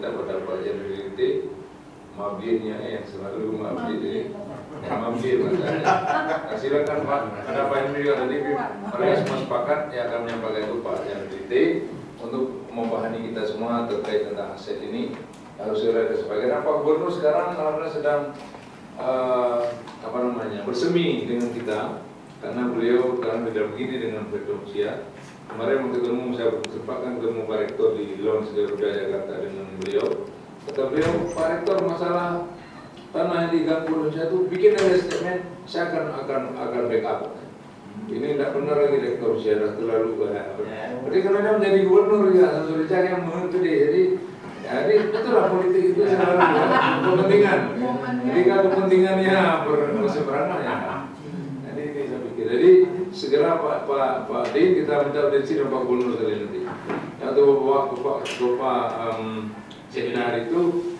minta pada Pak Januari mablirnya yang selalu mablir ini, mablir masalahnya. Silakan Pak, ada Pak Henry tadi mereka semua sepakat yang akan menyampaikan itu Pak Januari untuk membahani kita semua terkait tentang aset ini harus segera sebagian. Pak Gubernur sekarang alhamdulillah sedang bersemi dengan kita karena beliau sekarang tidak begini dengan Presidensia. Kemarin ketemu, saya sempatkan ketemu Pak Rektor di Lounge Garuda Jakarta dengan beliau. Kata beliau, Pak Rektor, masalah tanah yang diganggu saya itu bikin ada statement, saya akan backup. Ini tidak benar lagi Rektor, saya terlalu berarti karena dia menjadi gubernur ya, sudah cari yang menentu dia. Jadi itulah politik itu selalu kepentingan. Jadi kalau kepentingannya berseberangan ya. Jadi ini saya pikir. Jadi segera Pak Din kita minta audiensi dengan Pak Gubernur sekali nanti. Atau Bapak seminar itu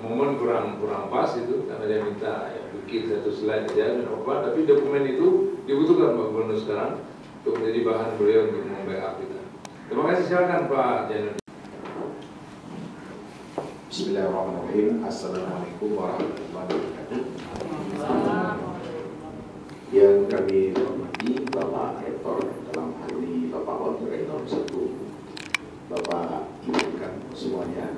momen kurang pas itu karena dia minta ya, bikin satu slide aja dan apa. Tapi dokumen itu dibutuhkan Pak Gubernur sekarang untuk menjadi bahan beliau untuk membackup kita. Terima kasih, silakan Pak Januari. Bismillahirrahmanirrahim. Assalamualaikum warahmatullahi wabarakatuh. Yang kami hormati Bapak Rektor dalam hal ini Bapak Wakil Rektor 1, Bapak Ibu semuanya.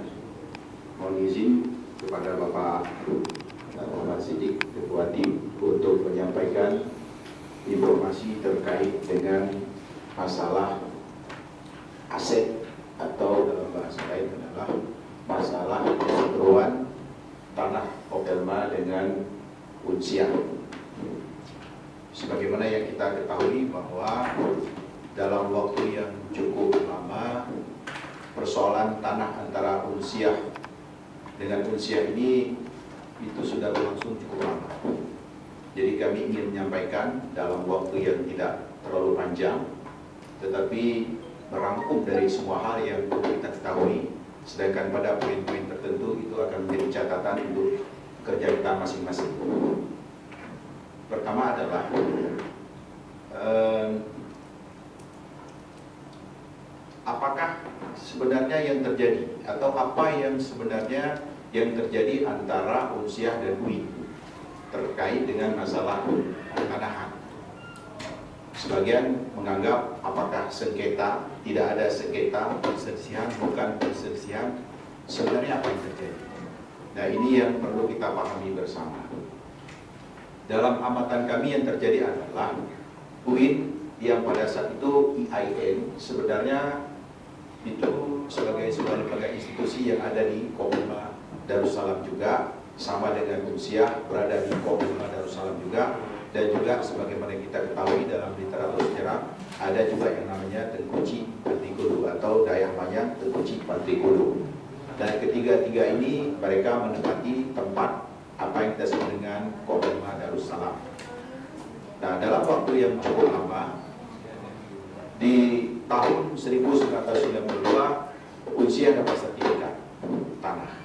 Mohon izin kepada Bapak Muhammad Siddiq Ketua Tim untuk menyampaikan informasi terkait dengan masalah aset atau dalam bahasa lain adalah masalah perseteruan tanah Okelma dengan Unsiah. Sebagaimana yang kita ketahui bahwa dalam waktu yang cukup lama persoalan tanah antara Unsiah dengan Unsiah ini itu sudah berlangsung cukup lama. Jadi kami ingin menyampaikan dalam waktu yang tidak terlalu panjang, tetapi merangkum dari semua hal yang kita ketahui. Sedangkan pada poin-poin tertentu itu akan menjadi catatan untuk kerja kita masing-masing. Pertama adalah apakah sebenarnya yang terjadi atau apa yang sebenarnya yang terjadi antara Unsiah dan UI terkait dengan masalah tanahan. Sebagian menganggap apakah sengketa, tidak ada sengketa, perselisihan, bukan perselisihan. Sebenarnya apa yang terjadi? Nah, ini yang perlu kita pahami bersama. Dalam amatan kami yang terjadi adalah UIN yang pada saat itu IAIN sebenarnya itu sebagai sebuah lembaga institusi yang ada di Kopelma Darussalam juga, sama dengan Unsiah berada di Kopelma Darussalam juga. Dan juga sebagaimana kita ketahui dalam literatur sejarah ada juga yang namanya Tengkuci Pantrikulu atau Dayah Manyang Tengkuci Pantrikulu. Dan ketiga-tiga ini mereka menempati tempat apa yang kita sebut dengan Kopelma Darussalam. Nah, dalam waktu yang cukup lama di tahun 1992 Unsiah dapat sertifikat tanah.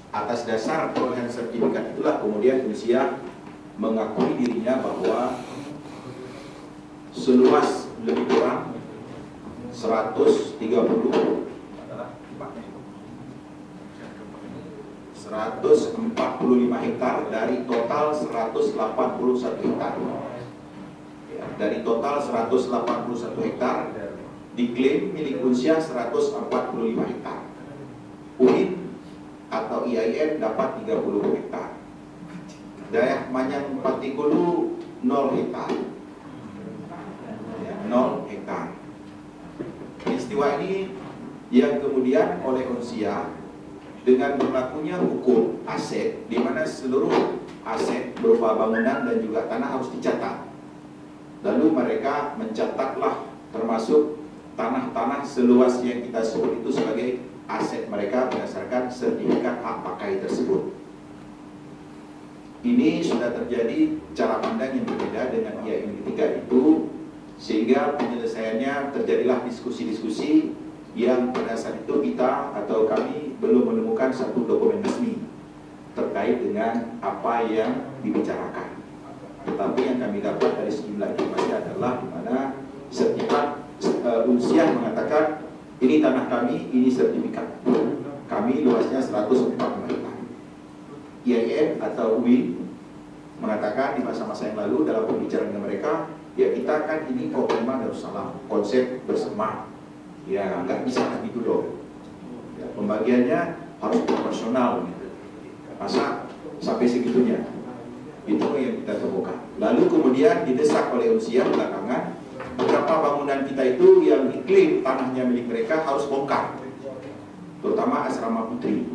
Atas dasar perolehan sertifikat itulah kemudian Unsiah mengakui dirinya bahwa seluas lebih kurang 145 hektar dari total 181 hektar. Ya, dari total 181 hektar diklaim milik Unsiah 145 hektar. UIN atau IAIN dapat 30 hektar. Dayah Manyang Pantrikulu 0 hektar. Ya, 0 hektar. Peristiwa ini yang kemudian oleh Unsiah dengan berlakunya hukum aset, di mana seluruh aset berupa bangunan dan juga tanah harus dicatat. Lalu mereka mencatatlah termasuk tanah-tanah seluas yang kita sebut itu sebagai aset mereka berdasarkan sertifikat hak pakai tersebut. Ini sudah terjadi cara pandang yang berbeda dengan IAIN ketika itu, sehingga penyelesaiannya terjadilah diskusi-diskusi yang pada saat itu kita atau kami belum menemukan satu dokumen resmi terkait dengan apa yang dibicarakan. Tetapi yang kami dapat dari sejumlah informasi adalah di mana sertifikat Unsiah mengatakan ini tanah kami, ini sertifikat. kami luasnya 104 hektar. IAIN atau UIN mengatakan di masa-masa yang lalu dalam pembicaraan dengan mereka, ya kita kan ini Kopema Darussalam, konsep bersama, ya nggak bisa gitu loh. Ya, pembagiannya harus proporsional gitu. Masa sampai segitunya? Itu yang kita temukan. Lalu kemudian didesak oleh usia belakangan, beberapa bangunan kita itu yang diklaim tanahnya milik mereka harus bongkar, terutama asrama putri.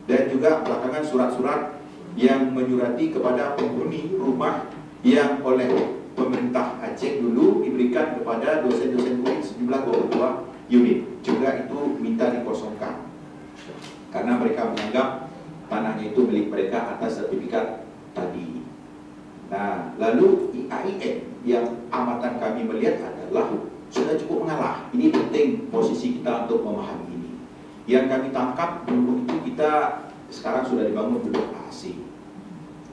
Dan juga belakangan surat-surat yang menyurati kepada penghuni rumah yang oleh pemerintah Aceh dulu diberikan kepada dosen-dosen UIN sejumlah 22 unit. Juga itu minta dikosongkan karena mereka menganggap tanahnya itu milik mereka atas sertifikat tadi. Nah, lalu IAIN yang amatan kami melihat adalah sudah cukup mengalah. Ini penting posisi kita untuk memahami ini. Yang kami tangkap dulu itu kita sekarang sudah dibangun gedung ASI.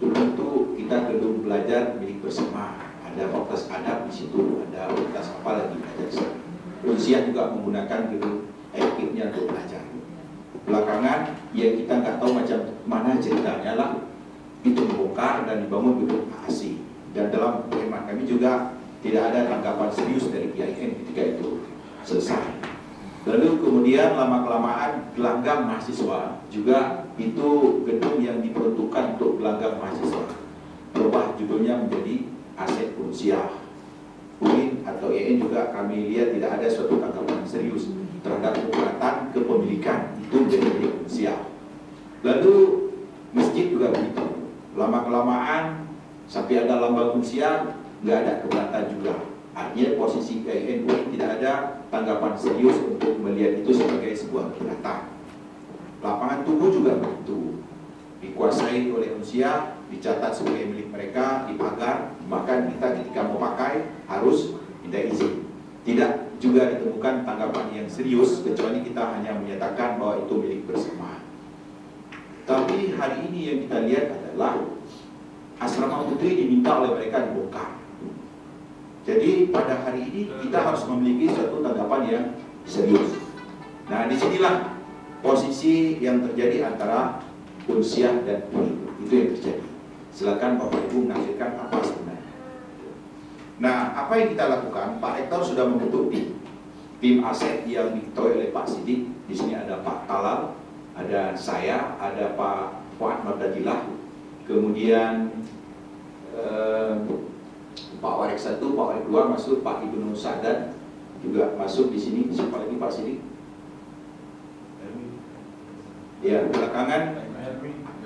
Dulu itu kita gedung belajar milik bersama. Ada fakultas adab di situ, ada fakultas apa lagi ada di sana. Unsiah juga menggunakan gedung ekipnya untuk belajar. Belakangan ya kita nggak tahu macam mana ceritanya lah, itu dibongkar dan dibangun gedung ASI. Dan dalam hemat kami juga tidak ada tanggapan serius dari IAIN ketika itu selesai. Lalu kemudian lama-kelamaan gelanggang mahasiswa juga itu gedung yang diperuntukkan untuk gelanggang mahasiswa. Berubah judulnya menjadi aset Unsiah. UIN atau IAIN juga kami lihat tidak ada suatu tanggapan serius terhadap keberatan kepemilikan itu menjadi milik Unsiah. Lalu masjid juga begitu. Lama-kelamaan sampai ada lambang Unsiah nggak ada keberatan juga. Artinya posisi IAIN tidak ada tanggapan serius untuk melihat itu sebagai sebuah keberatan. Lapangan Tugu juga begitu, dikuasai oleh Unsiah, dicatat sebagai milik mereka, dipagar, bahkan kita ketika mau pakai harus minta izin. Tidak juga ditemukan tanggapan yang serius, kecuali kita hanya menyatakan bahwa itu milik bersama. Tapi hari ini yang kita lihat adalah asrama putri diminta oleh mereka dibongkar. Jadi pada hari ini kita harus memiliki suatu tanggapan yang serius. Nah, disinilah posisi yang terjadi antara Unsiah dan UIN. Itu yang terjadi. Silakan Bapak Ibu menafsirkan apa sebenarnya. Nah, apa yang kita lakukan? Pak Rektor sudah membentuk tim aset yang diketuai oleh Pak Sidik. Di sini ada Pak Talal, ada saya, ada Pak Fuad Mardadilah, kemudian Pak Warek 1, Pak Warek 2 masuk, Pak Ibnu Sadan juga masuk di sini. Siapa lagi Pak Sidik? Ya, belakangan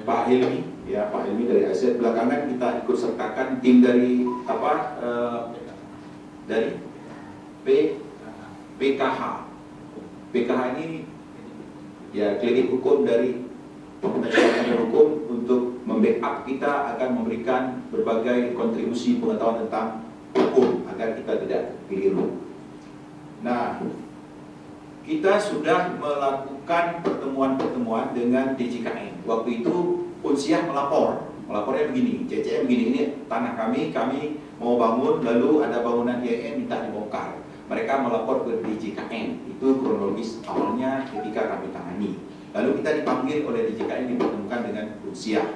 Pak Hilmi, ya Pak Hilmi dari aset. Belakangan kita ikut sertakan tim dari apa? Dari PKH. PKH ini ya klinik hukum dari Fakultas Hukum untuk membackup kita akan memberikan berbagai kontribusi pengetahuan tentang hukum agar kita tidak keliru. Nah, kita sudah melakukan pertemuan-pertemuan dengan DJKN. Waktu itu Unsiah melapornya begini, CCM begini, ini tanah kami mau bangun, lalu ada bangunan IAIN minta dibongkar. Mereka melapor ke DJKN, itu kronologis awalnya ketika kami tangani. Lalu kita dipanggil oleh DJKN dipertemukan dengan Unsiah.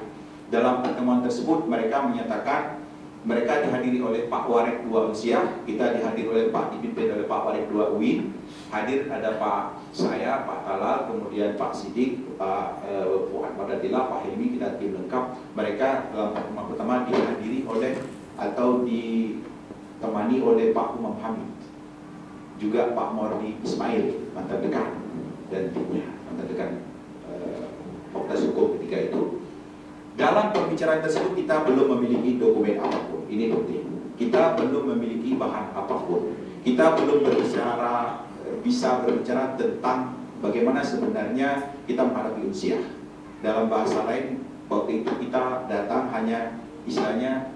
Dalam pertemuan tersebut mereka menyatakan mereka dihadiri oleh Pak Warek 2 Unsiah, kita dihadiri oleh Pak dipimpin oleh Pak Warek 2 UIN. Hadir ada Pak saya, Pak Talal, kemudian Pak Sidik, Pak Fuad Mardadilah, Pak Hilmi, kita tim lengkap. Mereka dalam pertemuan pertama dihadiri oleh atau ditemani oleh Pak Umam Hamid, juga Pak Mordi Ismail, mantan dekan dan timnya, mantan dekan Fakultas Hukum ketika itu. Dalam pembicaraan tersebut kita belum memiliki dokumen apapun. Ini penting. Kita belum memiliki bahan apapun. Kita belum bisa berbicara tentang bagaimana sebenarnya kita menghadapi Unsiah. Dalam bahasa lain, waktu itu kita datang hanya istilahnya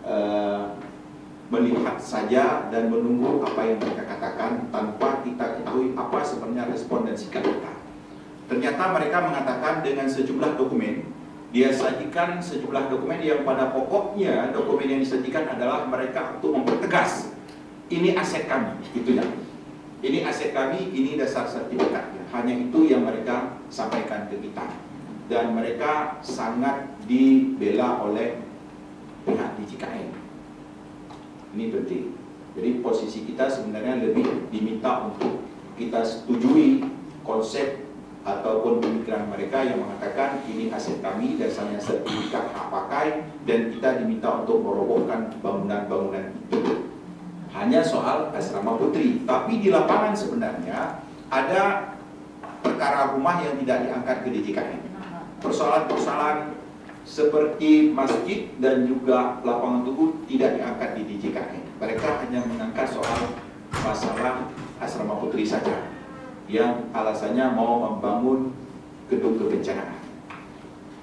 melihat saja dan menunggu apa yang mereka katakan tanpa kita ketahui apa sebenarnya respon dan sikap kita. Ternyata mereka mengatakan dengan sejumlah dokumen, dia sajikan sejumlah dokumen yang pada pokoknya dokumen yang disajikan adalah mereka untuk mempertegas ini aset kami, gitu ya. Ini aset kami, ini dasar sertifikatnya. Hanya itu yang mereka sampaikan ke kita. Dan mereka sangat dibela oleh pihak DJKN. Ini penting. Jadi posisi kita sebenarnya lebih diminta untuk kita setujui konsep ataupun pemikiran mereka yang mengatakan ini aset kami, dasarnya sertifikat hak pakai, dan kita diminta untuk merobohkan bangunan-bangunan itu. Hanya soal asrama putri, tapi di lapangan sebenarnya ada perkara rumah yang tidak diangkat ke DJKN. Persoalan-persoalan seperti masjid dan juga lapangan tubuh tidak diangkat di DJKN. Mereka hanya mengangkat soal masalah asrama putri saja, yang alasannya mau membangun gedung kebencanaan.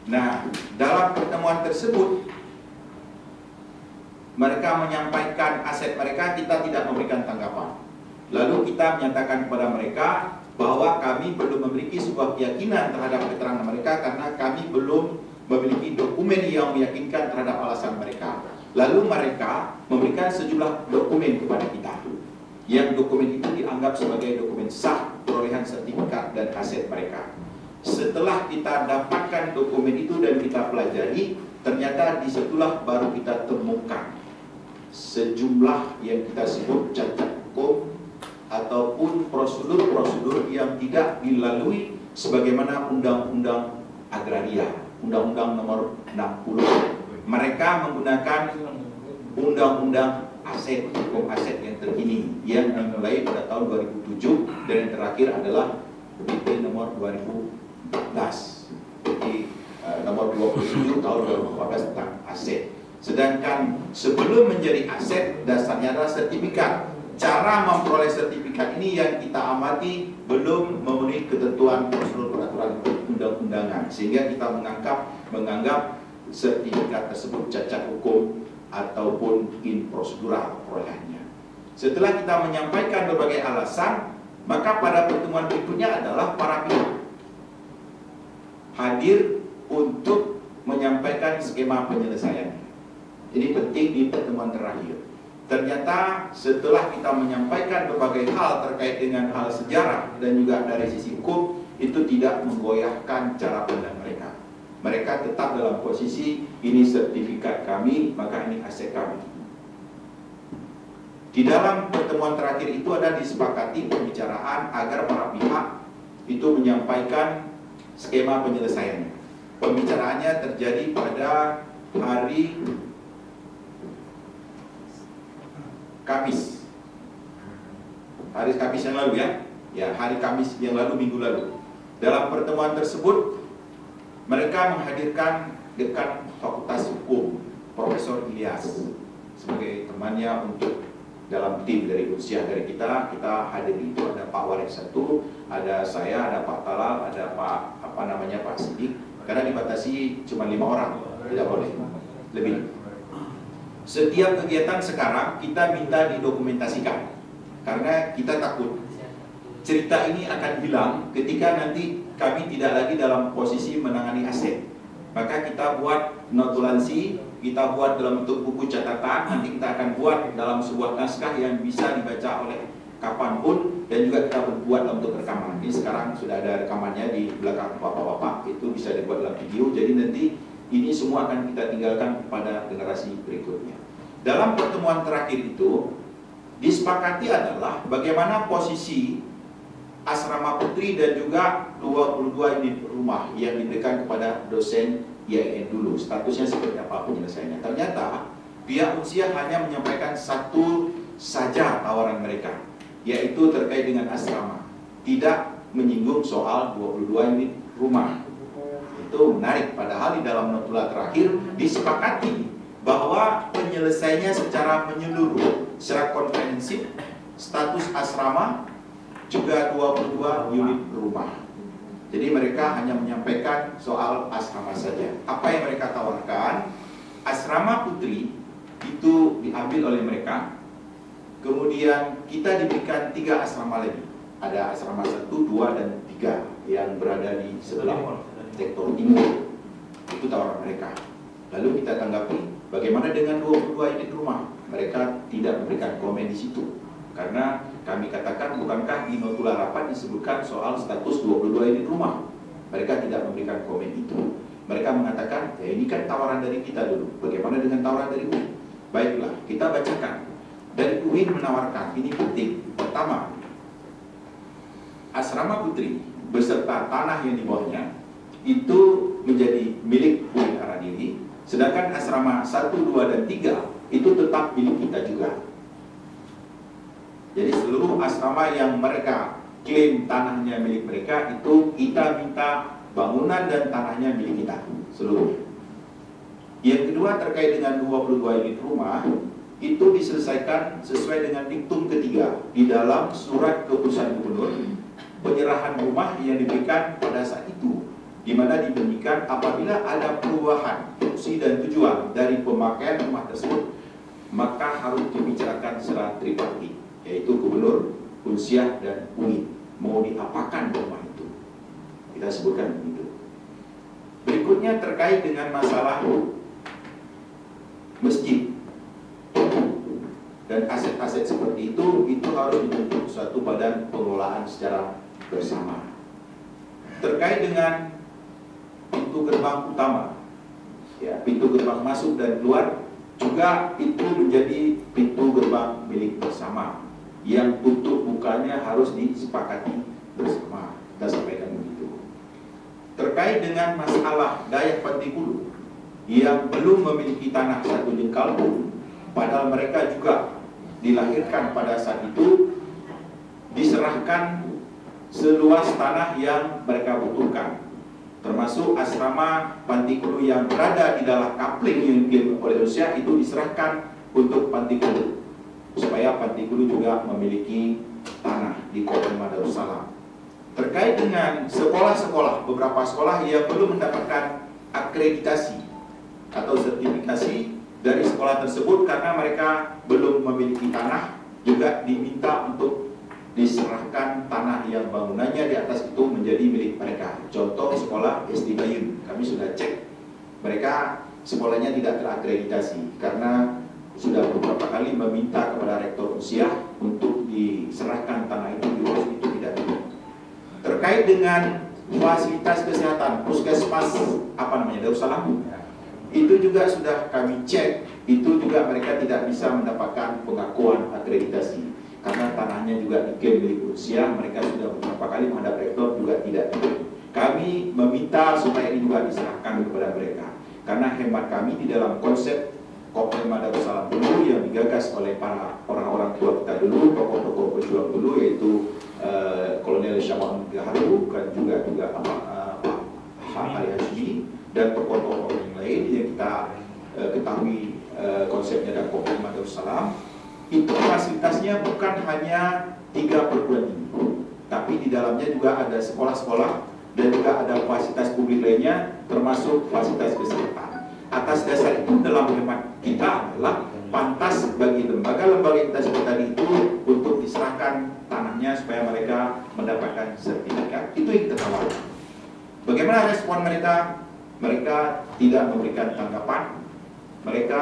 Nah, dalam pertemuan tersebut mereka menyampaikan aset mereka, kita tidak memberikan tanggapan. Lalu kita menyatakan kepada mereka bahwa kami belum memiliki sebuah keyakinan terhadap keterangan mereka karena kami belum memiliki dokumen yang meyakinkan terhadap alasan mereka. Lalu mereka memberikan sejumlah dokumen kepada kita, yang dokumen itu dianggap sebagai dokumen sah perolehan sertifikat dan aset mereka. Setelah kita dapatkan dokumen itu dan kita pelajari, ternyata disitulah baru kita temukan sejumlah yang kita sebut cacat hukum ataupun prosedur-prosedur yang tidak dilalui sebagaimana Undang-Undang Agraria, Undang-Undang Nomor 60. Mereka menggunakan Undang-Undang Aset, hukum aset yang terkini yang dimulai pada tahun 2007 dan yang terakhir adalah PP nomor 2014, jadi nomor 27 tahun 2014 tentang aset. Sedangkan sebelum menjadi aset, dasarnya adalah sertifikat. Cara memperoleh sertifikat ini yang kita amati belum memenuhi ketentuan prosedur peraturan undang-undangan, sehingga kita menganggap sertifikat tersebut cacat hukum ataupun improsedural perolehannya. Setelah kita menyampaikan berbagai alasan, maka pada pertemuan berikutnya adalah para pihak hadir untuk menyampaikan skema penyelesaiannya. Ini penting di pertemuan terakhir. Ternyata setelah kita menyampaikan berbagai hal terkait dengan hal sejarah dan juga dari sisi hukum, itu tidak menggoyahkan cara pandang mereka. Mereka tetap dalam posisi ini sertifikat kami, maka ini aset kami. Di dalam pertemuan terakhir itu ada disepakati pembicaraan agar para pihak itu menyampaikan skema penyelesaiannya. Pembicaraannya terjadi pada hari Kamis. Hari Kamis yang lalu ya, hari Kamis yang lalu, minggu lalu. Dalam pertemuan tersebut mereka menghadirkan dekan Fakultas Hukum Profesor Ilyas sebagai temannya untuk dalam tim dari usia dari kita hadir itu. Ada Pak Waris satu, ada saya, ada Pak Talal, ada Pak Sidik. Karena dibatasi cuma 5 orang, tidak boleh lebih. Setiap kegiatan sekarang kita minta didokumentasikan karena kita takut cerita ini akan hilang ketika nanti kami tidak lagi dalam posisi menangani aset. Maka kita buat notulensi, kita buat dalam bentuk buku catatan, nanti kita akan buat dalam sebuah naskah yang bisa dibaca oleh kapanpun, dan juga kita buat dalam bentuk rekaman. Ini sekarang sudah ada rekamannya di belakang bapak-bapak, itu bisa dibuat dalam video. Jadi nanti ini semua akan kita tinggalkan pada generasi berikutnya. Dalam pertemuan terakhir itu disepakati adalah bagaimana posisi asrama putri dan juga 22 unit rumah yang diberikan kepada dosen IAIN dulu. Statusnya seperti apa penyelesaiannya. Ternyata pihak usia hanya menyampaikan satu saja tawaran mereka, yaitu terkait dengan asrama, tidak menyinggung soal 22 unit rumah. Itu menarik, padahal di dalam notula terakhir disepakati bahwa penyelesaiannya secara menyeluruh, secara komprehensif, status asrama juga 22 unit rumah. Jadi mereka hanya menyampaikan soal asrama saja. Apa yang mereka tawarkan, asrama putri itu diambil oleh mereka. Kemudian kita diberikan 3 asrama lagi. Ada asrama 1, 2, dan 3 yang berada di sebelah sektor timur. Itu tawaran mereka. Lalu kita tanggapi, bagaimana dengan 22 unit rumah? Mereka tidak memberikan komen di situ. Karena kami katakan, bukankah di notula rapat disebutkan soal status 22 unit rumah? Mereka tidak memberikan komen itu. Mereka mengatakan, ya ini kan tawaran dari kita dulu. Bagaimana dengan tawaran dari UIN? Baiklah, kita bacakan. Dari UIN menawarkan, ini penting. Pertama, asrama putri beserta tanah yang di bawahnya itu menjadi milik UIN Aradili. Sedangkan asrama 1, 2, dan 3 itu tetap milik kita juga. Jadi seluruh asrama yang mereka klaim tanahnya milik mereka itu kita minta bangunan dan tanahnya milik kita seluruhnya. Yang kedua terkait dengan 22 unit rumah itu diselesaikan sesuai dengan diktum ketiga di dalam surat keputusan gubernur penyerahan rumah yang diberikan pada saat itu, di mana dibunyikan apabila ada perubahan fungsi dan tujuan dari pemakaian rumah tersebut maka harus dibicarakan secara tripartit, yaitu gubernur, Unsiah, dan UIN. Mau diapakan rumah itu? Kita sebutkan begitu. Berikutnya terkait dengan masalah masjid dan aset-aset seperti itu harus dibentuk suatu badan pengelolaan secara bersama. Terkait dengan pintu gerbang utama, ya, pintu gerbang masuk dan keluar juga itu menjadi pintu gerbang milik bersama yang tutup bukanya harus disepakati bersama. Kita sampaikan begitu. Terkait dengan masalah Dayak Pantikulu yang belum memiliki tanah 1 jengkal pun, padahal mereka juga dilahirkan pada saat itu, diserahkan seluas tanah yang mereka butuhkan, termasuk asrama Pantikulu yang berada di dalam kapling yang diklaim oleh Rusia itu diserahkan untuk Pantikulu, supaya Pantikulu juga memiliki tanah di Kabupaten Darussalam. Terkait dengan sekolah-sekolah, beberapa sekolah yang belum mendapatkan akreditasi atau sertifikasi dari sekolah tersebut karena mereka belum memiliki tanah, juga diminta untuk diserahkan tanah yang bangunannya di atas itu menjadi milik mereka. Contoh sekolah SD Bayun, kami sudah cek, mereka sekolahnya tidak terakreditasi karena sudah beberapa kali meminta kepada Rektor Usiah untuk diserahkan tanah itu, diurus itu tidak bisa. Terkait dengan fasilitas kesehatan, puskesmas Darussalam, itu juga sudah kami cek, itu juga mereka tidak bisa mendapatkan pengakuan akreditasi karena tanahnya juga diklaim milik Usiah. Mereka sudah beberapa kali menghadap Rektor juga tidak. Kami meminta supaya ini juga diserahkan kepada mereka karena hemat kami di dalam konsep Kabupaten Darussalam dulu yang digagas oleh para orang-orang tua kita dulu, tokoh-tokoh pejuang dulu, yaitu Kolonel Syama'un Gaharu dan juga Pak Ali Hashmi dan tokoh-tokoh yang lain yang kita ketahui konsepnya dan Kabupaten Darussalam. Itu fasilitasnya bukan hanya 3 perguruan tinggi, tapi di dalamnya juga ada sekolah-sekolah dan juga ada fasilitas publik lainnya, termasuk fasilitas kesehatan. Atas dasar itu dalam hemat kita adalah pantas bagi lembaga-lembaga yang kita sebut tadi itu untuk diserahkan tanahnya supaya mereka mendapatkan sertifikat. Itu yang kita tawarkan. Bagaimana respon mereka? Mereka tidak memberikan tanggapan. Mereka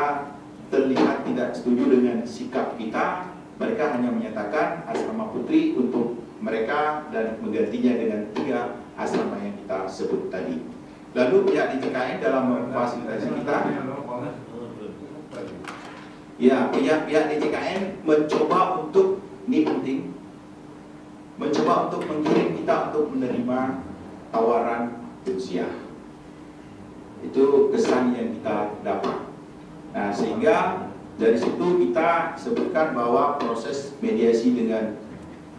terlihat tidak setuju dengan sikap kita. Mereka hanya menyatakan asrama putri untuk mereka dan menggantinya dengan 3 asrama yang kita sebut tadi. Lalu pihak DJKN dalam memfasilitasi kita, ya, pihak DJKN mencoba untuk, ini penting, mencoba untuk mengirim kita untuk menerima tawaran Usiah. Itu kesan yang kita dapat. Nah, sehingga dari situ kita sebutkan bahwa proses mediasi dengan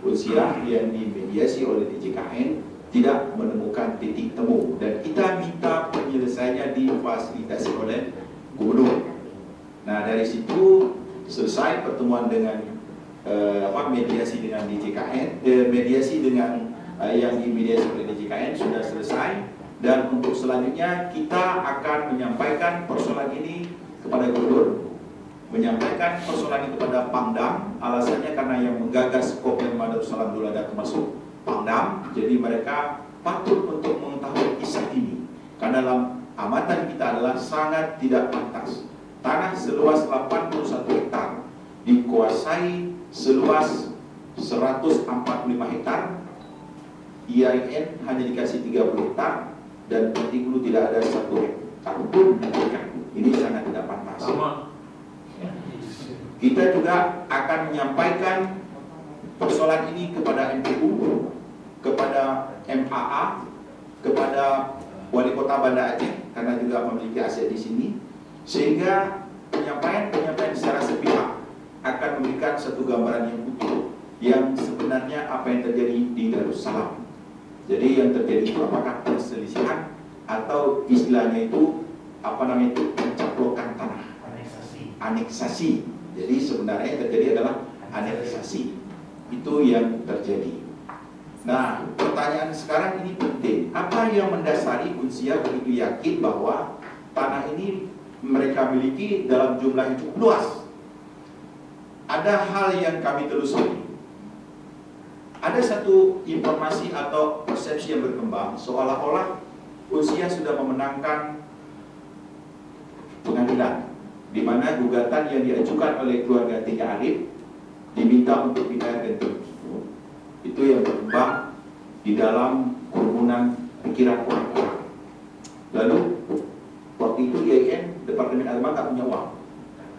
Usiah yang dimediasi oleh DJKN tidak menemukan titik temu dan kita minta penyelesaiannya difasilitasi oleh gubernur. Nah, dari situ selesai pertemuan dengan mediasi dengan DJKN, mediasi dengan yang dimediasi oleh DJKN sudah selesai, dan untuk selanjutnya kita akan menyampaikan persoalan ini kepada gubernur, menyampaikan persoalan ini kepada Pangdam. Alasannya karena yang menggagas Kabupaten Darussalam dulu ada termasuk Pangdam, jadi mereka patut untuk mengetahui kisah ini karena dalam amatan kita adalah sangat tidak pantas. Tanah seluas 81 hektar dikuasai seluas 145 hektar IAIN hanya dikasih 30 hektar dan Pontigulu tidak ada 1 hektar pun. Ini sangat tidak pantas. Kita juga akan menyampaikan persoalan ini kepada MPU, kepada MAA, kepada Wali Kota Banda Aceh karena juga memiliki aset di sini, sehingga penyampaian secara sepihak akan memberikan satu gambaran yang utuh yang sebenarnya apa yang terjadi di Darussalam. Jadi yang terjadi itu apakah perselisihan atau istilahnya itu pencaplokan tanah, aneksasi. Jadi sebenarnya yang terjadi adalah aneksasi. Itu yang terjadi. Nah, pertanyaan sekarang ini penting. Apa yang mendasari Unsia begitu yakin bahwa tanah ini mereka miliki dalam jumlah yang cukup luas? Ada hal yang kami telusuri. Ada satu informasi atau persepsi yang berkembang seolah-olah Unsia sudah memenangkan pengadilan, di mana gugatan yang diajukan oleh keluarga Tiga Arif diminta untuk pindah ke Turki. Itu yang berkembang di dalam kerumunan pikiran orang-orang. Lalu waktu itu IAIN Departemen Agama tak punya uang,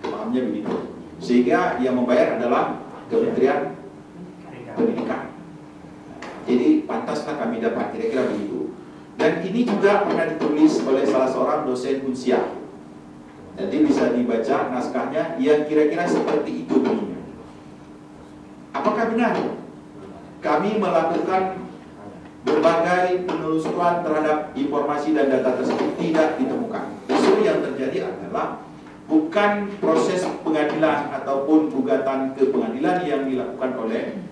pahamnya begitu, sehingga yang membayar adalah Kementerian Pendidikan. Jadi pantaslah kami dapat, kira-kira begitu. Dan ini juga pernah ditulis oleh salah seorang dosen Unsia. Jadi bisa dibaca naskahnya yang kira-kira seperti itu bunyinya. Apakah benar? Kami melakukan berbagai penelusuran terhadap informasi dan data tersebut, tidak ditemukan. Justru yang terjadi adalah bukan proses pengadilan ataupun gugatan ke pengadilan yang dilakukan oleh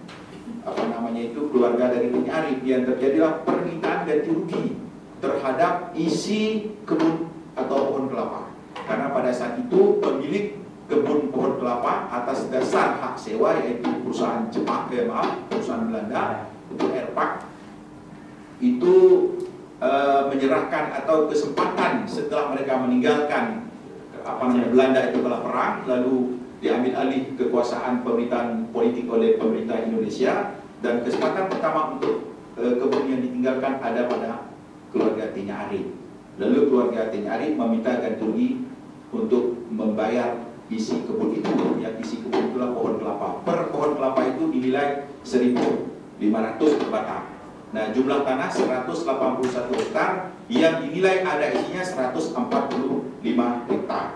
keluarga dari King Arif. Yang terjadilah permintaan ganti rugi terhadap isi kebun atau pohon kelapa. Karena pada saat itu pemilik kebun pohon kelapa atas dasar hak sewa, yaitu perusahaan perusahaan Belanda untuk Airpak, itu menyerahkan atau kesempatan setelah mereka meninggalkan Belanda itu telah perang, lalu diambil alih kekuasaan pemerintahan politik oleh pemerintah Indonesia, dan kesempatan pertama untuk kebun yang ditinggalkan ada pada keluarga Tinya Arif. Lalu keluarga Tinya Arif meminta ganti rugi untuk membayar isi kebun itu, yang isi kebun itulah pohon kelapa. Per pohon kelapa itu dinilai 1.500 per batang. Nah, jumlah tanah 181 hektar yang dinilai ada isinya 145 hektar.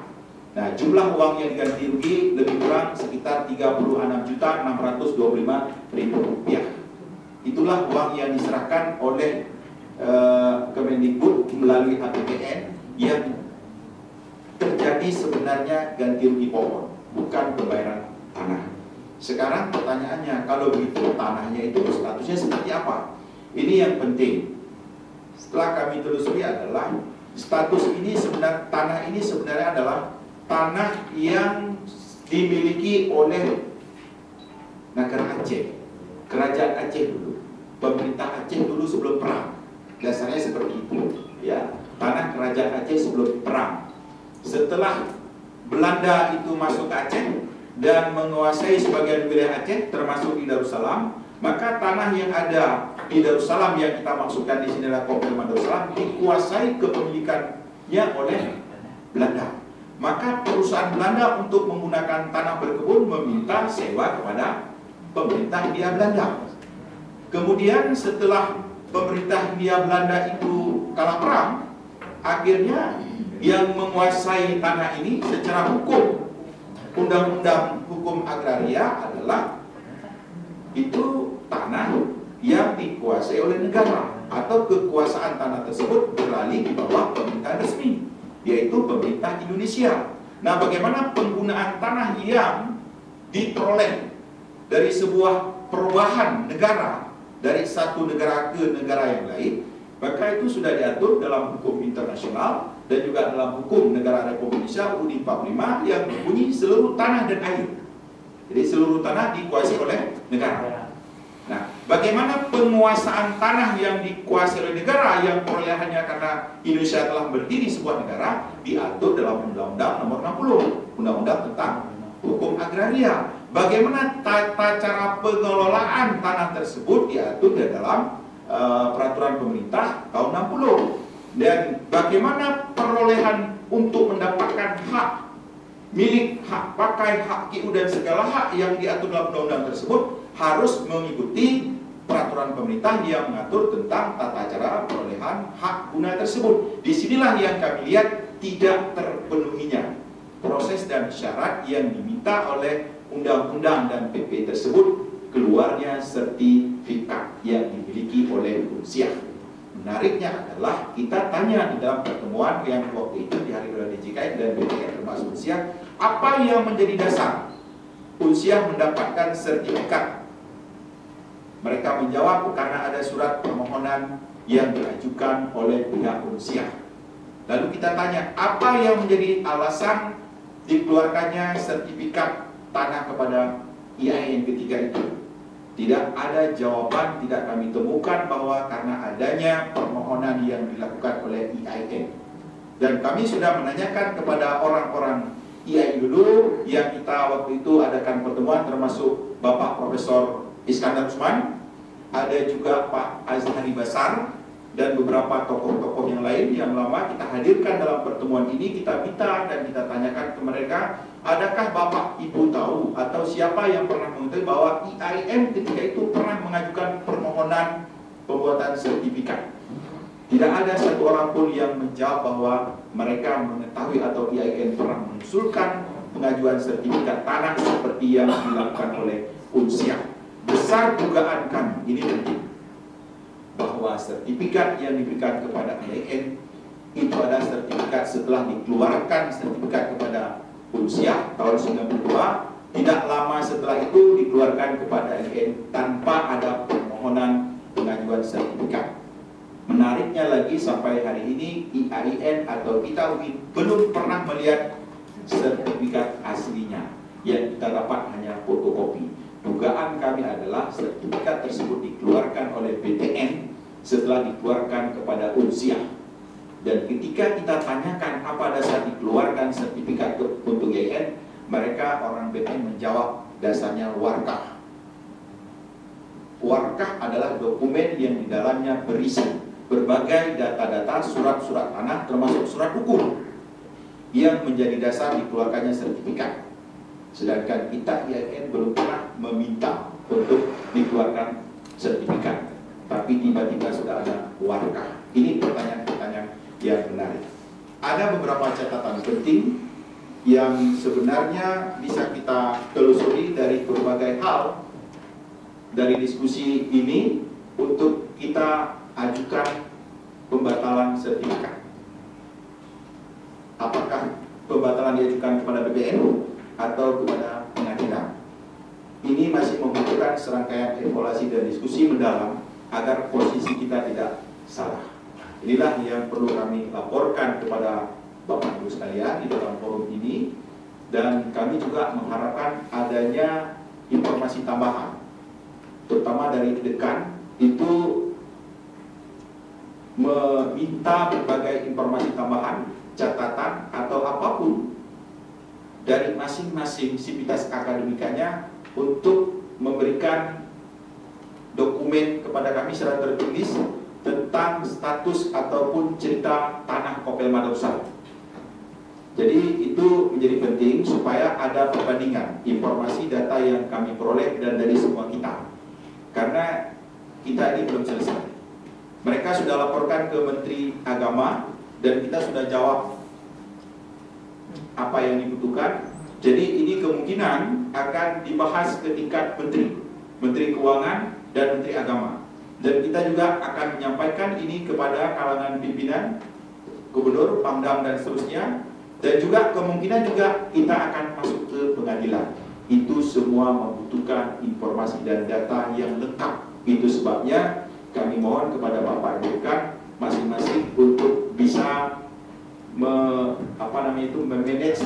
Nah, jumlah uang yang diganti rugi lebih kurang sekitar 36.625.000 rupiah. Itulah uang yang diserahkan oleh Kemendikbud melalui APBN yang terjadi sebenarnya ganti rugi pohon, bukan pembayaran tanah. Sekarang pertanyaannya, kalau begitu tanahnya itu statusnya seperti apa? Ini yang penting. Setelah kami telusuri adalah status ini tanah ini sebenarnya adalah tanah yang dimiliki oleh negara Aceh, kerajaan Aceh dulu, pemerintah Aceh dulu sebelum perang. Dasarnya seperti itu, ya, tanah kerajaan Aceh sebelum perang. Setelah Belanda itu masuk ke Aceh dan menguasai sebagian wilayah Aceh termasuk di Darussalam, maka tanah yang ada di Darussalam yang kita maksudkan di sini adalah Komplement Darussalam dikuasai kepemilikannya oleh Belanda. Maka perusahaan Belanda untuk menggunakan tanah berkebun meminta sewa kepada pemerintah Hindia Belanda. Kemudian setelah pemerintah Hindia Belanda itu kalah perang, akhirnya yang menguasai tanah ini secara hukum, undang-undang hukum agraria adalah itu tanah yang dikuasai oleh negara, atau kekuasaan tanah tersebut beralih di bawah pemerintahan resmi, yaitu pemerintah Indonesia. Nah, bagaimana penggunaan tanah yang diperoleh dari sebuah perubahan negara dari satu negara ke negara yang lain, maka itu sudah diatur dalam hukum internasional dan juga dalam hukum negara Republik Indonesia UUD 45 yang berbunyi seluruh tanah dan air. Jadi seluruh tanah dikuasai oleh negara. Nah, bagaimana penguasaan tanah yang dikuasai oleh negara yang perolehannya karena Indonesia telah berdiri sebuah negara diatur dalam Undang-Undang Nomor 60, Undang-Undang tentang Hukum Agraria. Bagaimana tata cara pengelolaan tanah tersebut diatur di dalam peraturan pemerintah tahun 60. Dan bagaimana perolehan untuk mendapatkan hak milik, hak pakai, hak KIU dan segala hak yang diatur dalam undang-undang tersebut harus mengikuti peraturan pemerintah yang mengatur tentang tata cara perolehan hak guna tersebut. Disinilah yang kami lihat tidak terpenuhinya proses dan syarat yang diminta oleh undang-undang dan PP tersebut, keluarnya sertifikat yang dimiliki oleh Unsiah. Menariknya adalah kita tanya di dalam pertemuan yang waktu itu di Hari Raya DJKN dan BPN termasuk Unsiah, apa yang menjadi dasar Unsiah mendapatkan sertifikat? Mereka menjawab karena ada surat permohonan yang diajukan oleh pihak Unsiah. Lalu kita tanya, apa yang menjadi alasan dikeluarkannya sertifikat tanah kepada IAIN ketika itu? Tidak ada jawaban, tidak kami temukan bahwa karena adanya permohonan yang dilakukan oleh IAIN. Dan kami sudah menanyakan kepada orang-orang IAIN dulu yang kita waktu itu adakan pertemuan, termasuk Bapak Profesor Iskandar Usman, ada juga Pak Azhari Basar, dan beberapa tokoh-tokoh yang lain yang lama kita hadirkan dalam pertemuan ini. Kita minta dan kita tanyakan ke mereka, adakah Bapak Ibu tahu atau siapa yang pernah mengetahui bahwa IAIN ketika itu pernah mengajukan permohonan pembuatan sertifikat? Tidak ada satu orang pun yang menjawab bahwa mereka mengetahui atau IAIN pernah mengusulkan pengajuan sertifikat tanah seperti yang dilakukan oleh Unsiah. Besar dugaan kami, ini penting, bahwa sertifikat yang diberikan kepada IAIN itu adalah sertifikat setelah dikeluarkan sertifikat kepada Unsiah tahun 92. Tidak lama setelah itu dikeluarkan kepada IAIN tanpa ada permohonan pengajuan sertifikat. Menariknya lagi, sampai hari ini IAIN atau kita belum pernah melihat sertifikat aslinya, yang kita dapat hanya fotokopi. Dugaan kami adalah sertifikat tersebut dikeluarkan oleh BTN setelah dikeluarkan kepada Unsiah. Dan ketika kita tanyakan apa dasar dikeluarkan sertifikat untuk IAIN, mereka orang BTN menjawab dasarnya warkah. Warkah adalah dokumen yang di dalamnya berisi berbagai data-data, surat-surat tanah, termasuk surat hukum yang menjadi dasar dikeluarkannya sertifikat. Sedangkan kita IAIN belum pernah meminta untuk dikeluarkan sertifikat, tapi tiba-tiba sudah ada warkah. Ini pertanyaan-pertanyaan yang menarik. Ada beberapa catatan penting yang sebenarnya bisa kita telusuri dari berbagai hal dari diskusi ini untuk kita ajukan pembatalan sertifikat. Apakah pembatalan diajukan kepada BPN atau kepada pengadilan? Ini masih membutuhkan serangkaian evaluasi dan diskusi mendalam agar posisi kita tidak salah. Inilah yang perlu kami laporkan kepada Bapak Ibu sekalian di dalam forum ini, dan kami juga mengharapkan adanya informasi tambahan, terutama dari dekan itu meminta berbagai informasi tambahan, catatan atau apapun dari masing-masing sivitas akademikanya untuk memberikan dokumen kepada kami secara tertulis tentang status ataupun cerita tanah Kopelma Darussalam. Jadi itu menjadi penting supaya ada perbandingan informasi data yang kami peroleh dan dari semua kita, karena kita ini belum selesai. Mereka sudah laporkan ke Menteri Agama dan kita sudah jawab apa yang dibutuhkan. Jadi ini kemungkinan akan dibahas ke tingkat Menteri Keuangan dan Menteri Agama. Dan kita juga akan menyampaikan ini kepada kalangan pimpinan, gubernur, pangdam dan seterusnya. Dan juga kemungkinan juga kita akan masuk ke pengadilan. Itu semua membutuhkan informasi dan data yang lengkap. Itu sebabnya kami mohon kepada Bapak Dekan masing-masing untuk bisa memanage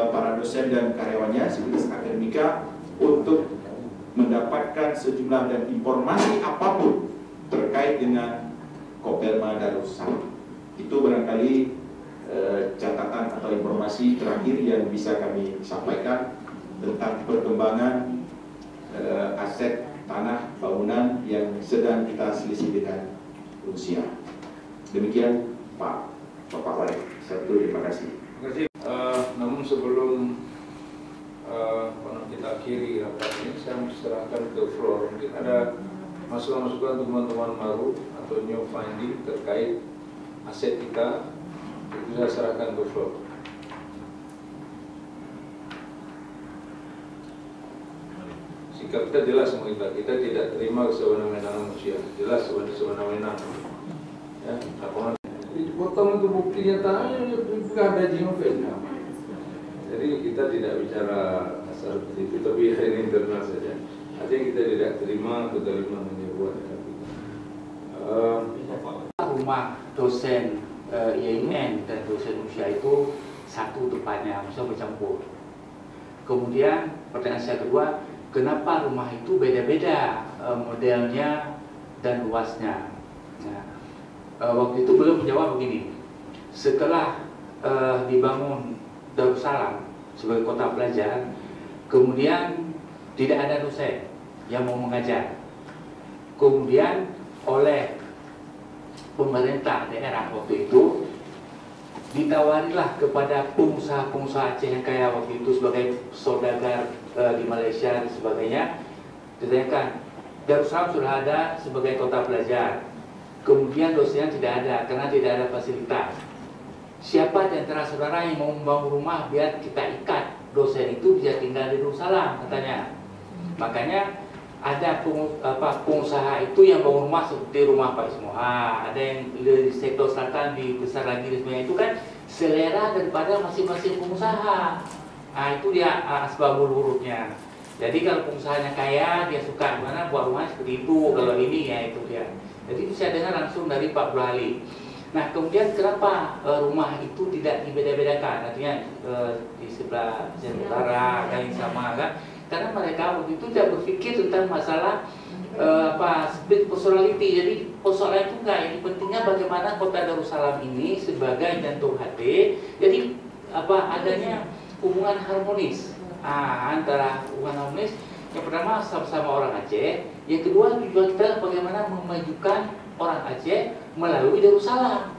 para dosen dan karyawannya, sivitas akademika, untuk mendapatkan sejumlah dan informasi apapun terkait dengan Kopelma Darussalam. Itu barangkali catatan atau informasi terakhir yang bisa kami sampaikan tentang perkembangan aset tanah bangunan yang sedang kita selisih dengan Rusia. Demikian Bapak Wali. Terima kasih. Terima kasih. Namun sebelum kita akhiri rapat ini, saya serahkan ke floor. Mungkin ada masukan-masukan teman-teman baru atau new finding terkait aset kita, itu saya serahkan ke floor. Sikap kita jelas sama kita tidak terima sewenang-wenang manusia, jelas sewenang-wenang. Ya, laporan. Dipotong itu bukti nyatanya juga ada Genoven. Jadi kita tidak bicara asal seperti itu, tapi ini internal saja. Artinya kita tidak terima kezaliman yang dibuat. Rumah dosen IAIN dan dosen Usia itu satu depannya, bisa bercampur. Kemudian pertanyaan saya kedua, kenapa rumah itu beda-beda modelnya dan luasnya? Nah, waktu itu beliau menjawab begini, setelah dibangun Darussalam sebagai kota pelajar, kemudian tidak ada dosen yang mau mengajar. Kemudian oleh pemerintah daerah waktu itu ditawarilah kepada pengusaha-pengusaha Aceh yang kaya waktu itu sebagai saudagar di Malaysia dan sebagainya, ditanyakan, Darussalam sudah ada sebagai kota pelajar, kemudian dosennya tidak ada karena tidak ada fasilitas. Siapa di antara saudara yang mau membangun rumah biar kita ikat dosen itu bisa tinggal di Darussalam, katanya. Makanya ada pengusaha itu yang bangun rumah seperti rumah Pak Ismoha, ada yang di sektor selatan di besar lagi di sebenarnya, itu kan selera daripada masing-masing pengusaha. Nah, itu dia asbabul wurudnya. Jadi kalau pengusahanya kaya, dia suka gimana buat rumah seperti itu, kalau ini ya itu dia. Jadi itu saya dengar langsung dari Pak Brali. Nah, kemudian kenapa rumah itu tidak dibeda-bedakan? Artinya di sebelah utara kan yang sama kan? Karena mereka waktu itu tidak berpikir tentang masalah split personality. Jadi persoalan itu enggak. Yang pentingnya bagaimana kota Darussalam ini sebagai jantung hati. Jadi adanya hubungan harmonis antara hubungan harmonis. Yang pertama sama-sama orang Aceh. Yang kedua tujuan kita bagaimana memajukan orang Aceh melalui Darussalam.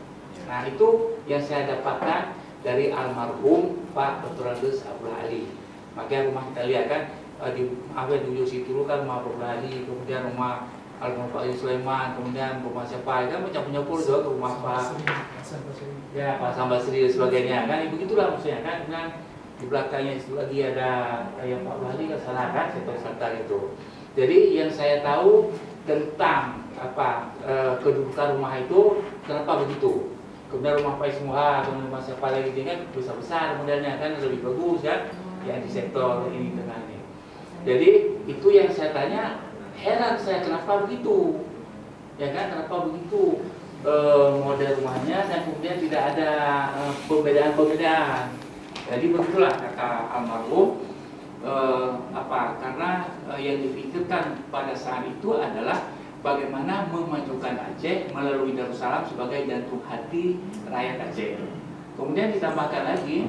Nah, itu yang saya dapatkan dari almarhum Pak Dr. Andes Abdul Ali. Makanya rumah kita lihat kan di Duyo situ dulu kan rumah Abdul Ali, kemudian rumah almarhum Pak Sulaiman, kemudian rumah siapa kan mencampur juga rumah Pak Sambasri dan sebagainya kan. Begitulah maksudnya kan. Kemudian di belakangnya itu lagi ada yang Pak Bali ke sana kan, sektor selatan itu. Jadi yang saya tahu tentang kedudukan rumah itu kenapa begitu. Kemudian rumah Pak Ismoha, kemudian rumah siapa lagi ini kan besar-besar modelnya kan, lebih bagus kan, yang di sektor ini tengah ini. Jadi itu yang saya tanya, heran saya kenapa begitu, ya kan, kenapa begitu model rumahnya dan kemudian tidak ada perbedaan-perbedaan. Jadi begitulah kata almarhum, karena yang dipikirkan pada saat itu adalah bagaimana memajukan Aceh melalui Darussalam sebagai jantung hati rakyat Aceh. Kemudian ditambahkan lagi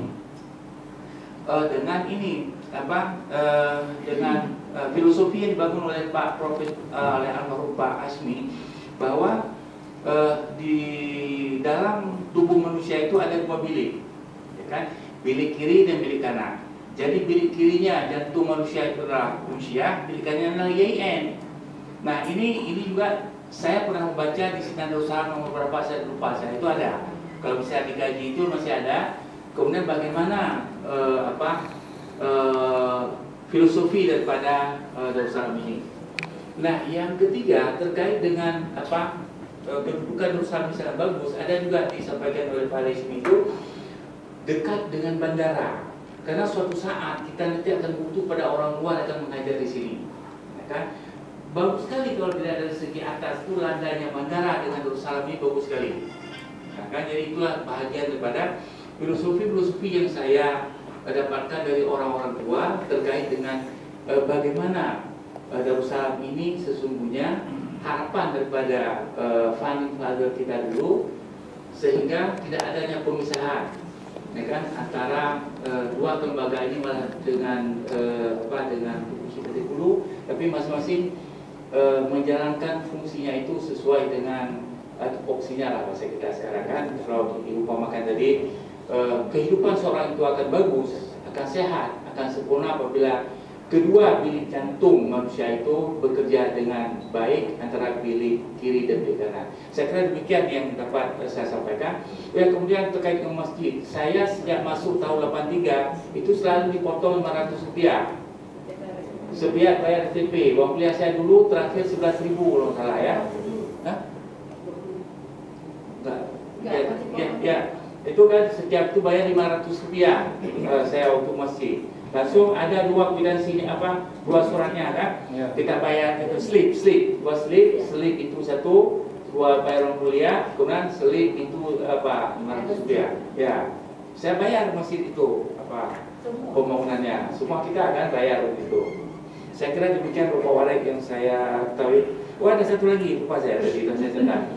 dengan ini dengan filosofi yang dibangun oleh Pak Profesor oleh almarhum Pak Asmi, bahwa di dalam tubuh manusia itu ada dua bilik, ya kan? Bilik kiri dan bilik kanan. Jadi bilik kirinya jantung manusia itu adalah Unsia, bilik kanannya adalah IAIN. Nah, ini juga saya pernah membaca di Sinan Darussalam nomor berapa saya lupa, saya itu ada. Kalau misalnya digaji itu masih ada. Kemudian bagaimana filosofi daripada Darussalam ini. Nah, yang ketiga terkait dengan kedudukan Darussalam yang sangat bagus, ada juga disampaikan oleh Pak Resmi itu dekat dengan bandara. Karena suatu saat kita nanti akan butuh pada orang luar akan mengajar di sini, ya kan? Bagus sekali kalau tidak dari segi atas itu landanya bandara dengan Darussalam ini bagus sekali. Nah, kan? Jadi itulah bahagian daripada filosofi yang saya dapatkan dari orang-orang tua terkait dengan bagaimana Darussalam ini sesungguhnya harapan daripada founding father kita dulu, sehingga tidak adanya pemisahan, ya kan, antara dua kelembagaan ini malah dengan seperti dulu, tapi masing-masing menjalankan fungsinya itu sesuai dengan opsinya lah bahasa kita sekarang kan. Kalau diumpamakan tadi kehidupan seorang itu akan bagus, akan sehat, akan sempurna apabila kedua bilik jantung manusia itu bekerja dengan baik antara bilik kiri dan bilik kanan. Saya kira demikian yang dapat saya sampaikan. Ya, kemudian terkait dengan masjid, saya sejak masuk tahun 83 itu selalu dipotong Rp500. Setiap bayar SPP. Uang kuliah saya dulu terakhir 11.000 kalau salah ya. Hah? Ya. Itu kan setiap itu bayar Rp500 saya untuk masjid. Langsung ada dua kwitansinya dua suratnya kan? Ya. Kita bayar itu dua slip itu satu, dua bayar uang kuliah, kemudian slip itu Rp500. Ya. Saya bayar masjid itu pembangunannya. Semua kita akan bayar begitu. Saya kira demikian Bapak Warek yang saya tahu. Oh, ada satu lagi lupa saya tadi dan saya cerita.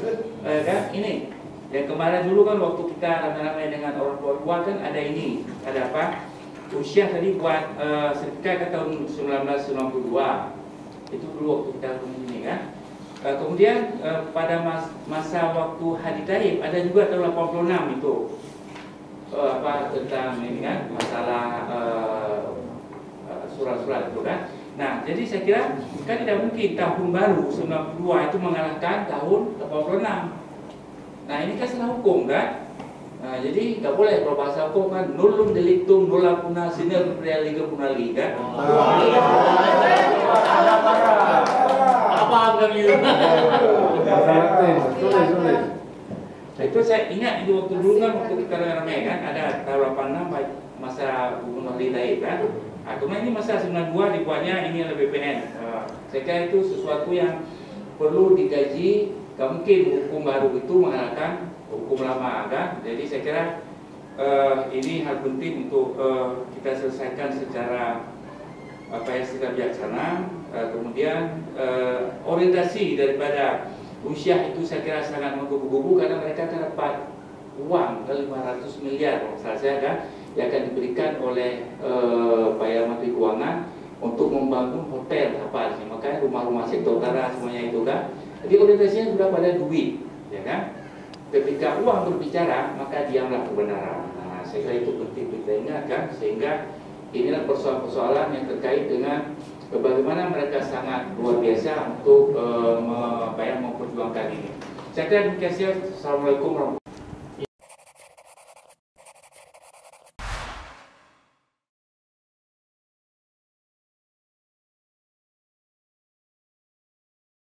Kan ini yang kemarin dulu kan waktu kita ramai-ramai dengan orang tua kan ada ini, ada apa? Usia tadi buat sertifikat tahun 1992. Itu dulu waktu kita ini kan. Kemudian pada masa waktu Hadi Taib ada juga tahun 86 itu tentang ini kan masalah surat-surat itu kan. Nah, jadi saya kira kan tidak mungkin tahun baru 92 itu mengalahkan tahun 86. Nah, ini kan salah hukum kan. Nah, jadi nggak boleh kalau bahasa hukum kan nullum delictum nulla puna sine liga puna liga. Apa kami itu? Itu saya ingat itu waktu dulu kan waktu kita ramai kan ada tahun 86 masa Gubernur Hadi Taib kan. Kemudian ini masa 92 dibuatnya ini oleh BPN. Saya kira itu sesuatu yang perlu dikaji. Gak mungkin hukum baru itu mengalahkan hukum lama kan. Jadi saya kira ini hal penting untuk kita selesaikan secara secara bijaksana. Kemudian orientasi daripada usia itu saya kira sangat menggebu-gebu karena mereka akan dapat uang 500 miliar kalau saya kan yang akan diberikan oleh Pak Menteri Keuangan untuk membangun hotel makanya rumah-rumah sektor utara semuanya itu kan. Jadi orientasinya sudah pada duit, ya kan? Ketika uang berbicara maka diamlah kebenaran. Nah, saya kira itu penting kita ingatkan sehingga inilah persoalan-persoalan yang terkait dengan bagaimana mereka sangat luar biasa untuk memperjuangkan ini. Saya kira demikian. Assalamualaikum warahmatullahi wabarakatuh.